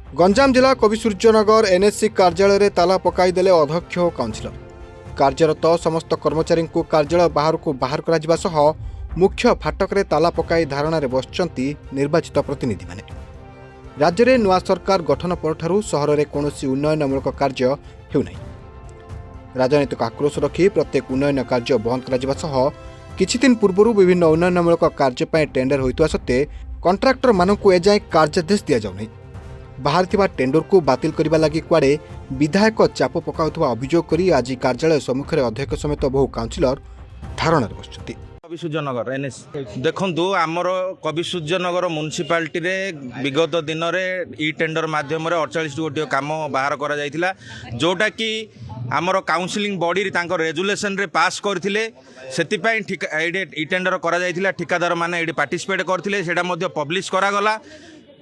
गंजाम जिला कविसूर्यनगर एनएससी कार्यालय में ताला पकाईदेले अध्यक्ष और काउंसिलर। कार्यरत समस्त कर्मचारी को कार्यालय बाहर को बाहर करा सह मुख्य फाटक रे ताला पकाई धारणा बसचंती निर्वाचित प्रतिनिधि माने। राज्य में नुआ सरकार गठन परठारु सहर में कौन उन्नयनमूलक कार्य हेउनाई। राजनीतिक आक्रोश रखी प्रत्येक उन्नयन कार्य बंद करा सह किछि दिन पूर्व विभिन्न उन्नयनमूलक कार्य टेंडर होइतवा सत्ते कंट्राक्टर मानकु एजाए कार्यादेश दिया जाउनी। बाहर थिबा टेंडर को बातिल करबा लागि कुआडे विधायक चाप पकाउथवा अभियोग करी आज कार्यालय सम्मुखें अध्यक्ष समेत बहु काउंसिलर धारणा बसुछथि। कविसूर्यनगर एनएस देखु आमर कविसूर्यनगर म्युनिसिपालिटी रे विगत दिन में इ टेंडर माध्यम 48 गोटी काम बाहर करा जायतिला, जोटा कि आमर काउंसिलिंग बॉडी रेजुलेशन रे पास करथिले। सेतिपई इ टेंडर करा जायतिला, ठिकादार माने एडी पार्टिसिपेट करथिले, सेटा मध्ये पब्लिश करा गला।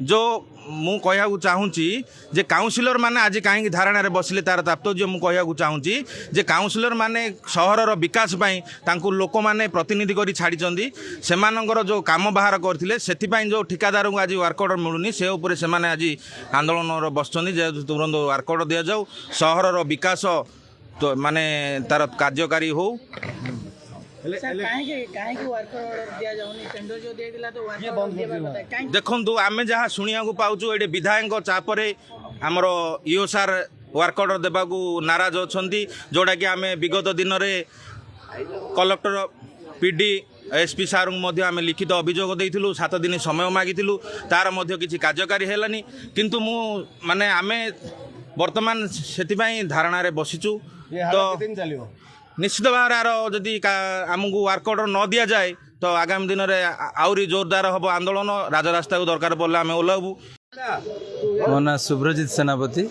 जो मु कहया चाहूँगी जे काउंसिलर माने आज कहीं धारणा रे बसिले तार तात्पर्य मु कहया चाहूँगी जे काउंसिलर माने सहरर विकास पई तांकु लोक माने प्रतिनिधि करी छाड़ी सेमानंगर जो काम बाहर करथिले सेतिपई जो ठिकादार को आज वर्क ऑर्डर मिलुनी से ऊपर से माने आज आंदोलन बसचंदी जे तुरंत वर्क ऑर्डर दिया जाऊ, सहरर विकास तो माने तार कार्यकारी हो। देखु आम जहाँ शुणा पाचु ये विधायक चापरे आमर ईओ सार वर्क ऑर्डर देवा नाराज अच्छा, जोटा कि आम विगत दिन में कलेक्टर पीडी एसपी सार आम लिखित अभियोग देइथिलु, 7 दिन समय मागिथिलु, तार मध्य किछि कार्यकारी हेलानी। किंतु मु माने आमे वर्तमान सेतिपई धारणा रे बसिचु। तो निश्चित भाव जदि आमको वर्क ऑर्डर न दि जाए तो आगामी दिन में आउरी जोरदार हम आंदोलन राजरास्ता को दरकार पड़े आम ओह्लू। मो ना सुब्रजित सेनापति,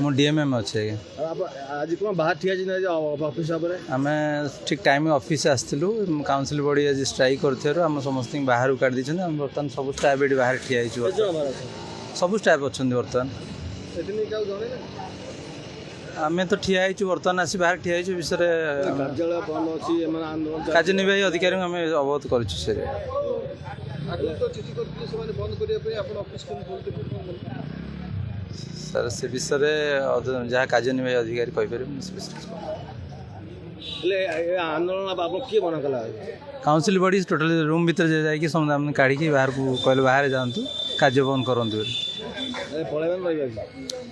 मु डीएमएम अच्छे। आज कौन बाहर ठिया ऑफिस आम ठीक टाइम ऑफिस आसलु, काउंसिल बॉडी आज स्ट्राइक कर समस्त बाहर काट दी। बर्तमान सब स्टाफ ये बाहर ठिया सब स्टाफ अच्छा बर्तमान आमे तो ठिया बर्तमान आसी बाहर ठिया विषय कार्यनिर्वाही अधिकारी आम अवगत कर सर से विषय जहाँ कार्यनिर्वाही अधिकारी कहीपर काउंसिल बॉडी टोटल रूम भीतर जाकि समझ काढ़ी बाहर को कहले बाहर जातु कार्य बंद करूँ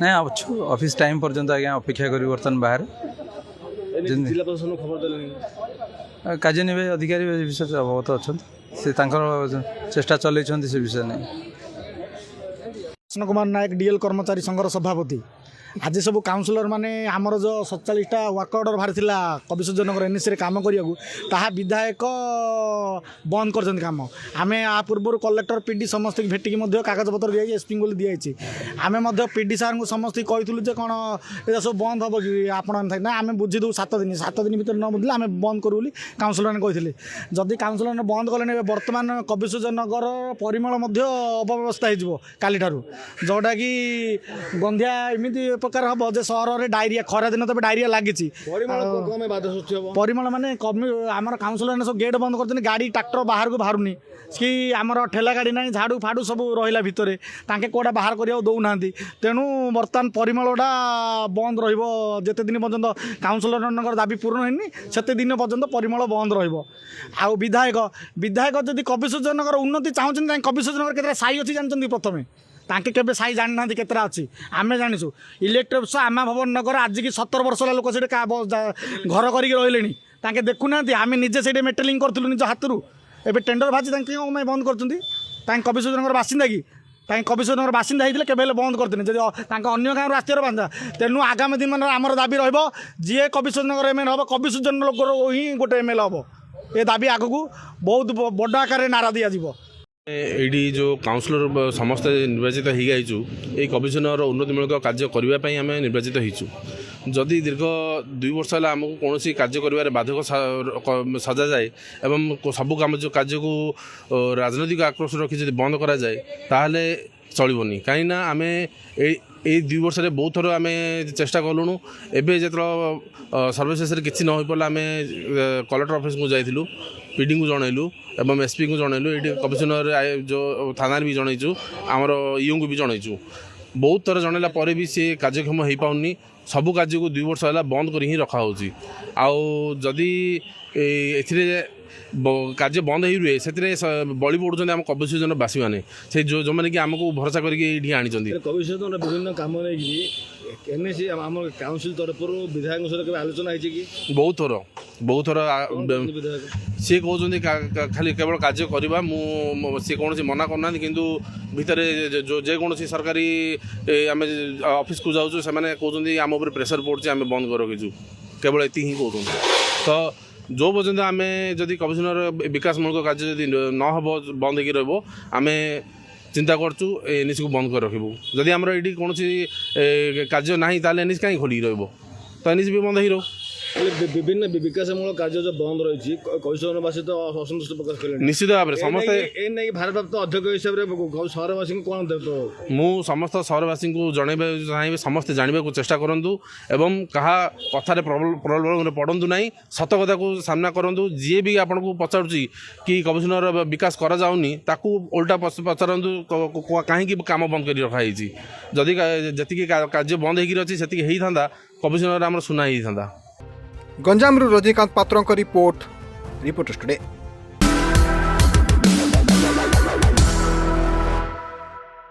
ना अच्छु ऑफिस टाइम पर्यंत आज्ञा अपेक्षा करी बर्तमान बाहर जिला प्रशासन खबर कार्यनिर्वाही अधिकारी विषय अवगत अच्छा से चेष्टा चल से विषय नहीं। कृष्ण कुमार नायक डीएल कर्मचारी संघर सभापति आज सब काउंसिलर माने आमर जो 47टा वर्क ऑर्डर बाहर थिला कविसूर्यनगर एनएससी रे काम करियागु ताहा विधायक बंद कर काम। आमे आ पूर्व कलेक्टर पीडी समस्त भेटिक कागज पत्र दिया एसपी को दिखाई आम पीडी सार को समस्त कही जे कौन ये सब बंद हम कि आप ना आम बुझीदू 7 दिन भर न बुझे आम बंद करूँ काउंसिलर ने कही जदि काउंसिलर बंद कले बर्तमान कविसूर्यनगर परिमल अव्यवस्था हो काली जोटा कि गंधिया एमती प्रकार हम जे सहर में डायरिया खरा दिन तो डायरिया लगी परिमल माने आमर काउंसिलर ने सब गेट बंद कर गाड़ी ट्रैक्टर बाहर को बाहरुनी कि आमर ठेला गाड़ी ना झाड़ू फाड़ू सब रहा भितर ताके कोड़ा बाहर करिया दौना तेणु बर्तमान परिमलटा बंद रते दिन पर्यंत काउंसिलर दाबी पूर्ण होनी से दिन पर्यंत परिमल बंद रहा। विधायक जदि कविसूर्यनगर उन्नति चाहते कविसूर्यनगर के साई अच्छी जानते प्रथम ताके केबे साई जान ना केतरा अच्छी आमे जानिछु इलेक्ट्रिक आमा भवन नगर आज की 17 वर्ष लोक से घर करके रही ताके देखुना आम निजे से मेटेलिंग करूँ निज हाथ एवं टेंडर भाजी बंद कर कविसूर्यनगर बासिंदा कि कविसूर्यनगर बासिंदा होते केवल बंद करते जब अन्य गाँव आस्तर बांधा तेणु आगामी दिन में आमर दाबी रे कविसूर्यनगर एमएलए हम कविसूर्यनगर ही गोटे एमएलए हम ये दाबी आग को बहुत बड़ आकार नारा दिज्व। एडी जो काउंसिलर समस्त निर्वाचित हो गई कविसूर्यनगर उन्नतिमूलक कार्य करने आम निर्वाचित होचु। जदि दीर्घ 2 वर्ष है आमको कौन कार्य कर बाधक सजा जाए एवं सबू काम जो कार्य को राजनैतिक आक्रोश रखी जब बंद करा जाए ताहले चलबनी कहीं आम ए 2 वर्ष बहुत थर आम चेष्टा कलुणु एवं जो सर्वशेष किसी न हो पाला आम कलेक्टर ऑफिस को जाइलु पीडी को जनइलु एवं एसपी को जनइलु ये कमिशनर जो थाना भी जनइचु आमर ईओ को भी जनइचु ବହୁତ ଥର ଜଣାଇଲା ପରେ ବି ସେ କାର୍ଯ୍ୟକ୍ଷମ ହୋଇପାରୁନି। ସବୁ କାର୍ଯ୍ୟକୁ 2 ବର୍ଷ ହେଲା ବନ୍ଦ କରି ହିଁ ରଖାହେଉଛି। ଆଉ ଯଦି ଏଥିରେ କାର୍ଯ୍ୟ ବନ୍ଦ ହେଇ ରୁହେ ସେଥିରେ ବଳି ପଡ଼ୁଛନ୍ତି ଆମ କବିସୂଜନ ବାସୀମାନେ, ସେ ଯେଉଁମାନେ କି ଆମକୁ ଭରସା କରିକି ଏଇଠି ଆଣିଛନ୍ତି। କବିସୂଜନ ବିଭିନ୍ନ କାମ ନେଇକି ଏନ୍ଏସି ଆମ କାଉନସିଲ ତରଫରୁ ବିଧାୟକଙ୍କ ସହିତ କେବେ ଆଲୋଚନା ହେଇଛି କି? ବହୁତ ଥର ବିଧାୟକ ସିଏ କହୁଛନ୍ତି ଖାଲି କେବଳ କାର୍ଯ୍ୟ କରିବା, ସିଏ କୌଣସି ମନା କରୁନାହାନ୍ତି, କିନ୍ତୁ ଭିତରେ ଯେକୌଣସି ସରକାରୀ ଆମେ ଅଫିସକୁ ଯାଉଛୁ ସେମାନେ କହୁଛନ୍ତି ଆମ ଉପରେ ପ୍ରେସର ପଡ଼ୁଛି, ଆମେ ବନ୍ଦ କରି ରଖିଛୁ, କେବଳ ଏତିକି ହିଁ କହୁଛନ୍ତି। ତ ଯେଉଁ ପର୍ଯ୍ୟନ୍ତ ଆମେ ଯଦି କମିଶନର ବିକାଶମୂଳକ କାର୍ଯ୍ୟ ଯଦି ନ ହେବ, ବନ୍ଦ ହେଇକି ରହିବ, ଆମେ ଚିନ୍ତା କରୁଛୁ ଏନ୍ଏସିକୁ ବନ୍ଦ କରି ରଖିବୁ। ଯଦି ଆମର ଏଇଠି କୌଣସି କାର୍ଯ୍ୟ ନାହିଁ ତାହେଲେ ଏନ୍ଏସି କାହିଁକି ଖୋଲିକି ରହିବ, ତ ଏନ୍ଏସି ବି ବନ୍ଦ ହେଇ ରହୁ। ବିଭିନ୍ନ ବିକାଶମୂଳକ କାର୍ଯ୍ୟ ଯେଉଁ ବନ୍ଦ ରହିଛି କୈଶୋରବାସୀ ତ ଅସନ୍ତୁଷ୍ଟ ପ୍ରକାଶ କଲେଣି। ନିଶ୍ଚିତ ଭାବରେ ସମସ୍ତେ ଏ ନେଇକି ଭାରପ୍ରାପ୍ତ ଅଧ୍ୟକ୍ଷ ହିସାବରେ ସହରବାସୀଙ୍କୁ କ'ଣ ମୁଁ ସମସ୍ତ ସହରବାସୀଙ୍କୁ ଜଣାଇବାକୁ ଚାହିଁବି, ସମସ୍ତେ ଜାଣିବାକୁ ଚେଷ୍ଟା କରନ୍ତୁ ଏବଂ କାହା କଥାରେ ପ୍ରଲୋଭନରେ ପଡ଼ନ୍ତୁ ନାହିଁ, ସତ କଥାକୁ ସାମ୍ନା କରନ୍ତୁ। ଯିଏ ବି ଆପଣଙ୍କୁ ପଚାରୁଛି କି କମିଶନର ବିକାଶ କରାଯାଉନି ତାକୁ ଓଲଟା ପଚାରନ୍ତୁ କାହିଁକି କାମ ବନ୍ଦ କରି ରଖାଯାଇଛି। ଯଦି ଯେତିକି କାର୍ଯ୍ୟ ବନ୍ଦ ହେଇକି ଅଛି ସେତିକି ହେଇଥାନ୍ତା କମିଶନର ଆମର ସୁନା ହେଇଥାନ୍ତା। ଗଞ୍ଜାମରୁ ରଜନୀକାନ୍ତ ପାତ୍ରଙ୍କ ରିପୋର୍ଟ ଟୁଡେ।